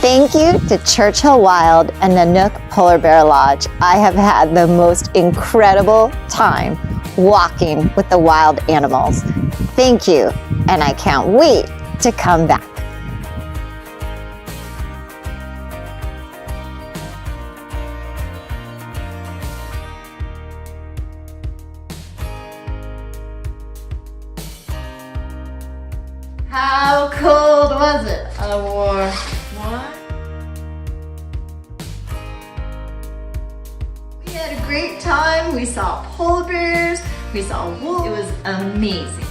Thank you to Churchill Wild and Nanuk Polar Bear Lodge. I have had the most incredible time walking with the wild animals. Thank you, and I can't wait to come back. How cold was it? I wore what? We had a great time. We saw polar bears, we saw wolves. It was amazing.